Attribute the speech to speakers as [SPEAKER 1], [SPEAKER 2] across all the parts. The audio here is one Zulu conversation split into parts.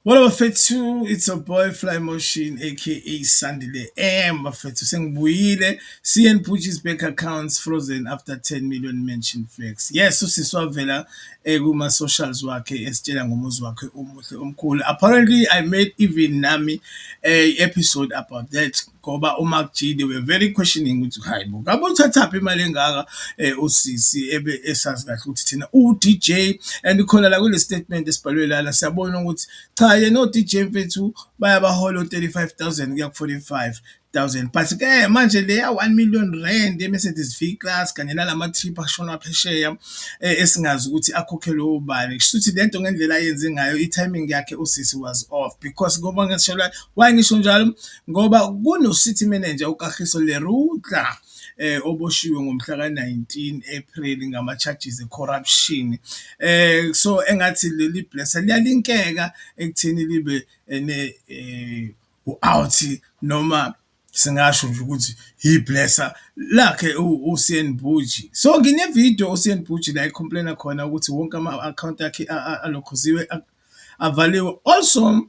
[SPEAKER 1] What up, Fetu? It's a boy Fly Motion, aka Sandile M. Fetu sengibuyile. CN Pucci's bank accounts frozen after 10 million mentioned flex. Yes, usiswavela kuma socials wakhe esitshela ngomuzi wakhe omuhle omkhulu. Apparently, I made even nami a episode about that. Ngoba uMark G, they were very questioning ukuthi hayi bo ngabe uthathaphi imali engaka usisi ebe esazi kahle ukuthi thina u-DJ and khona la kule statement esibhalwe lana siyabona ukuthi cha yena o-DJ mfethu bayabahola u-35,000 kuya ku-45,000 but-ke manje leya 1 million rand ye-Mercedes V-Class kanye nalama-trip ashona phesheya esingazi ukuthi akhokhelwe ubani kusho ukuthi lento ngendlela ayenze ngayo i-timing yakhe usisi was off because ngoba ngisho why ngisho njalo ngoba kuno-city manager uKagiso Leruka oboshiwe ngomhla ka-19 April ngama-charges e-corruption. So engathi leli blesser liyalinkeka ekutheni libe u-out noma singasho nje ukuthi yi-blesser lakhe uCN Bhuji. So ngine-video uCN Bhuji la ecomplaina khona ukuthi wonke ama-account akhe alokhuziwe avaliwe. Also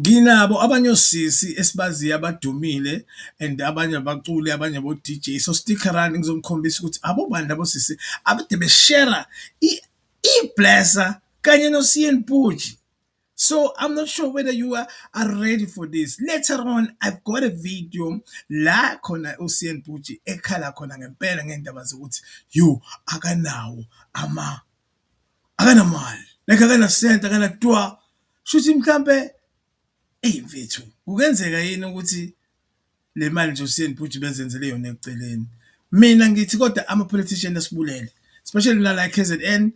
[SPEAKER 1] nginabo abanye osisi esibaziyo abadumile and abanye abaculi abanye abo-DJ so stick around ngizomkhombisa ukuthi abo bantu labo sisi abade beshare i-blesser kanye no-CN Bhuji. So I'm not sure whether you are ready for this. Later on, I've got a video la khona uCN Bhuji ekhala khona ngempela ngendaba zokuthi you akanawo akanamali like akanasenta akanatwa shuthi mhlambe mfethu kungenzeka yini ukuthi le mali nje uCN Bhuji bezenzele yona eceleni. Mina ngithi kodwa ama-politician asibulele especially la KZN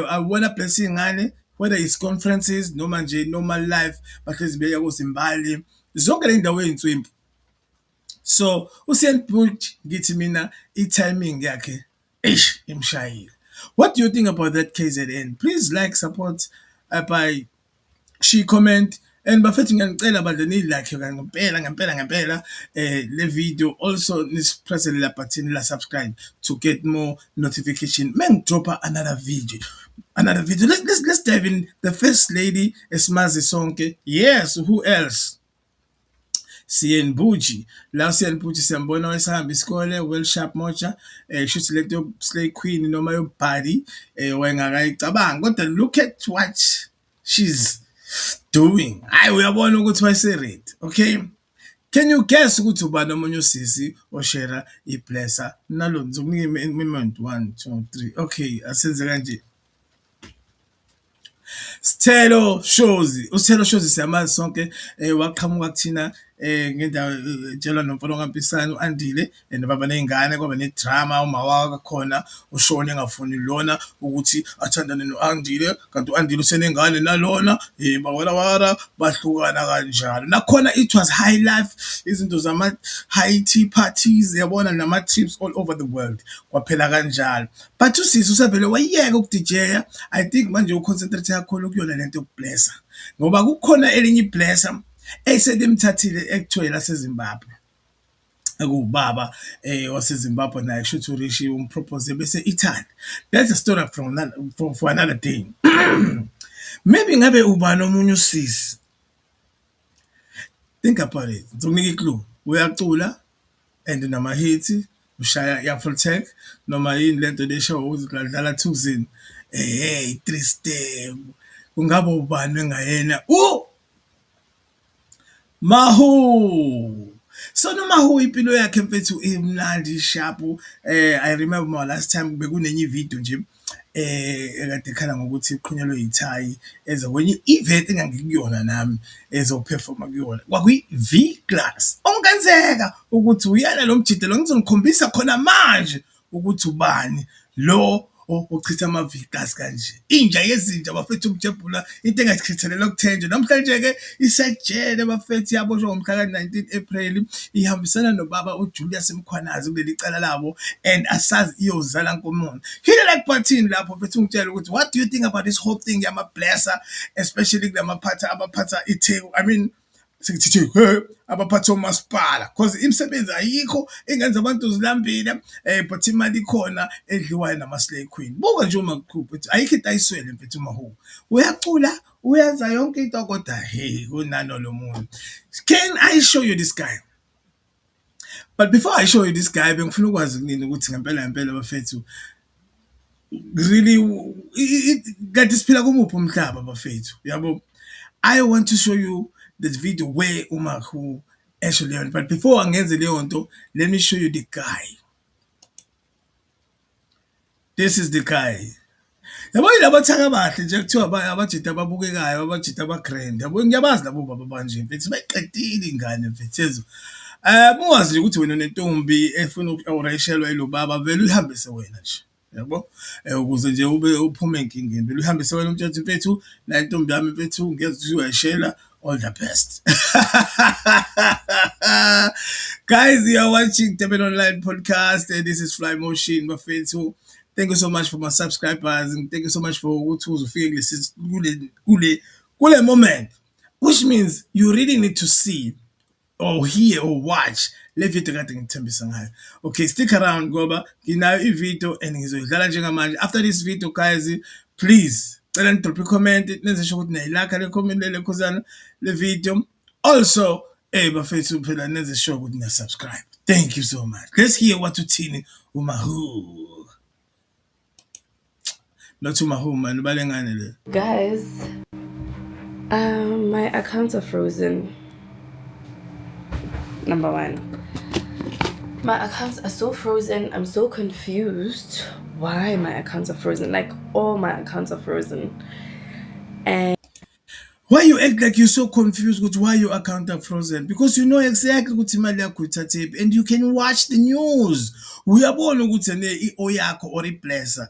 [SPEAKER 1] awona blessing ngane whether it's conferences noma nje normal life bahlezi beya kuzimbali zonke le ndawo ey'nswimpu. So uCN Bhuji ngithi mina i-timing yakhe imshayile. What do you think about that KZN? Please like, support by comment and bafethu ngiyanicela bandla niyilike ngempela le video also press la button la subscribe to get more notification mengidropa another video. Let's dive in. The first lady esimazi sonke, yes, who else? CN Bhuji. La CN Bhuji siyambona wayesahamba isikole well sharp moja shuthi lento slay queen noma yobhadi wayengakayicabanga kodwa look at what she's doing. Hayi uyabona ukuthi wayeseready. Okay, can you guess ukuthi ubani omunye usisi oshare iblesser nalo ngizokunika i-moment 1 2 3. Okay, asenze kanje. Sithelo Shozi siyamazi sonke waqhamuka kuthina ngendawo tshelwa nomfana kaMpisane uAndile and baba nezingane kwaba nedrama umawaka khona ushone engafuni lona ukuthi athandane noAndile kanti uAndile usenengane nalona bawara bahlukana kanjalo nakhona it was high life izinto zama high tea parties yabona nama trips all over the world kwaphela kanjalo but usisi usevele wayeka ukudJya. I think manje uconcentrate kakhulu kuyona lento yokublessa ngoba kukhona elinye iblesser eselimthathile ekuthiwa laseZimbabwe ekubaba waseZimbabwe naye shuthi urishi umpropose bese Italy. That's a story for another day. Maybe ngabe ubani omunye usisi. Think about it. Ngizokunika i-clue. Uyacula and nama hits ushaya ya full tech noma yini lento leshow uzidlala thuzini 3 step kungaba ubani engayena Mahu. So noMahu impilo yakhe mfethu imnandi sharp. I remember my last time bekunenye video nje ekade khala ngokuthi iqhunyelwe yithayi ezokwenye event engangikuyona nami ezoperforma kuyona kwakuyi V-Class. Ongenzeka ukuthi uyena lo mjidelo ngizongikhombisa khona manje ukuthi ubani lo ochitha ama-V-Class kanje inja yezinja bafethu ukujebhula into engasikhethelelwa kuthenjwe namhlanje-ke isejele bafethu yaboshwa ngomhla ka-19 April ihambisana nobaba uJulius Mkhwanazi kuleli cala labo and asazi iyozala nkomona. Hit the like button lapho bafethu ngitshela ukuthi what do you think about this whole thing yama-blesser especially kulamaphatha abaphatha itheko sekithi abaphathi omasipala cause imisebenzi ayikho engenza abantu zilambile but imali ikhona edliwayo nama-slay queen. Buka nje uMakhuphe ayikho into ayiswele mfethu uMahu uyacula uyenza yonke into kodwa hey unano lo muntu. Can I show you this guy? But before I show you this guy, bengifuna ukwazi kunini ukuthi ngempela bafethu really kanti siphila kumuphi umhlaba bafethu yabo. I want to show you this video where uMahu actually on. But before angenze leyo nto, let me show you the guy. This is the guy. Yabo yilabo thaka bahle nje kuthiwa abajita ababukekayo, abajita abagrand. Yabo ngiyabazi labo baba banje mfethu bayiqedile ingane mfethu. Muwazi ukuthi wena nentombi efuna ukurayishelwa yilo baba vele uyihambise wena nje. Yabo ukuze nje ube uphume enkingeni vele uyihambise wena umthetho mfethu la intombi yami mfethu ngeze ukuthi uyayishela. All the best. Guys, you are watching Teben Online Podcast, and this is Fly Motion Bafethu. Thank you so much for my subscribers, and thank you so much for ukuthi uzofika kule moment, which means you really need to see or hear or watch le video kade ngithembisa ngayo. Okay, stick around ngoba nginayo ivideo and ngizoyidlala njengamanje. After this video guys, please cela nidrop i-comment nenze sure ukuthi niyayilaka le comment le khosana le video. Also bafethu phela nenze sure ukuthi niya-subscribe. Thank you so much. Let's hear what uthini uMahu. Not uMahu man, ubalengane le.
[SPEAKER 2] Guys, my accounts are frozen. Number one, my accounts are so frozen. I'm so confused why my accounts are frozen. Like all my accounts are frozen. And
[SPEAKER 1] why you act like you're so confused with why your account are frozen? Because you know exactly ukuthi imali yakho ithathephi and you can watch the news. Uyabona ukuthi i-o yakho or iblesser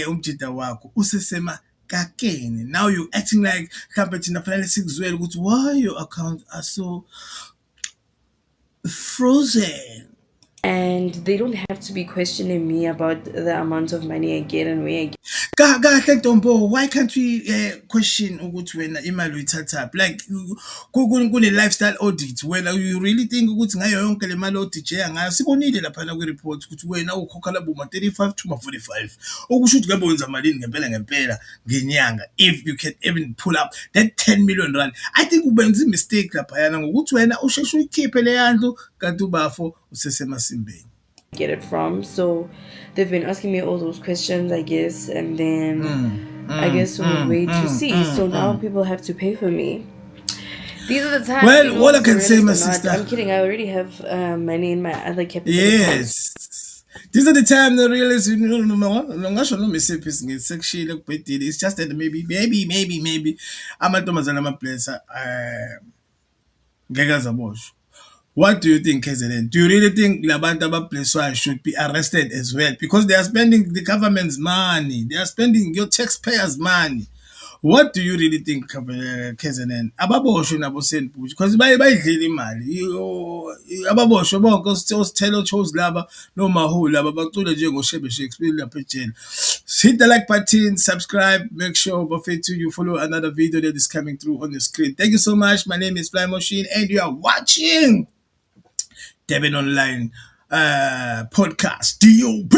[SPEAKER 1] umjida wakho usesema kakeni. Now you acting like mhlawumbe thina fanele sikuzwele ukuthi why your accounts are so frozen.
[SPEAKER 2] And they don't have to be questioning me about the amount of money I get and where I get.
[SPEAKER 1] Kahle Ntombo, why can't we question ukuthi wena imali uyithatha? Like kune lifestyle audit wena you really think ukuthi ngayo yonke le mali odija ngayo sibonile lapha na kwi-report ukuthi wena ukhokha labo ma 35 to ma 45. Okusho ukuthi ngabe wenza malini ngempela ngenyanga if you can even pull up that 10 million rand. I think ubenza mistake lapha yana ngokuthi wena usheshe uyikhiphe le yandlu kanti ubafo usesemasimbeni.
[SPEAKER 2] Get it from. So they've been asking me all those questions, I guess, and then I guess we'll wait to see. So now people have to pay for me. These are the times.
[SPEAKER 1] Well, all I can say, my sister.
[SPEAKER 2] I'm kidding. I already have money in my other capital.
[SPEAKER 1] Yes. These are the time the realists it's just that maybe amantombazana amablessa ngeke azaboshwa. What do you think, KZN? Do you really think labantu abablesswayo should be arrested as well? Because they are spending the government's money. They are spending your taxpayers' money. What do you really think, KZN? Ababoshwe nabo sendibhuti because bayidlela imali. Ababoshwe bonke osithelo chose laba noMahu laba bacule njengoShebe Shakespeare lapha ejele. Hit the like button, subscribe, make sure bafethu you follow another video that is coming through on the screen. Thank you so much. My name is Fly Motion and you are watching Teben Online Podcast. DOP!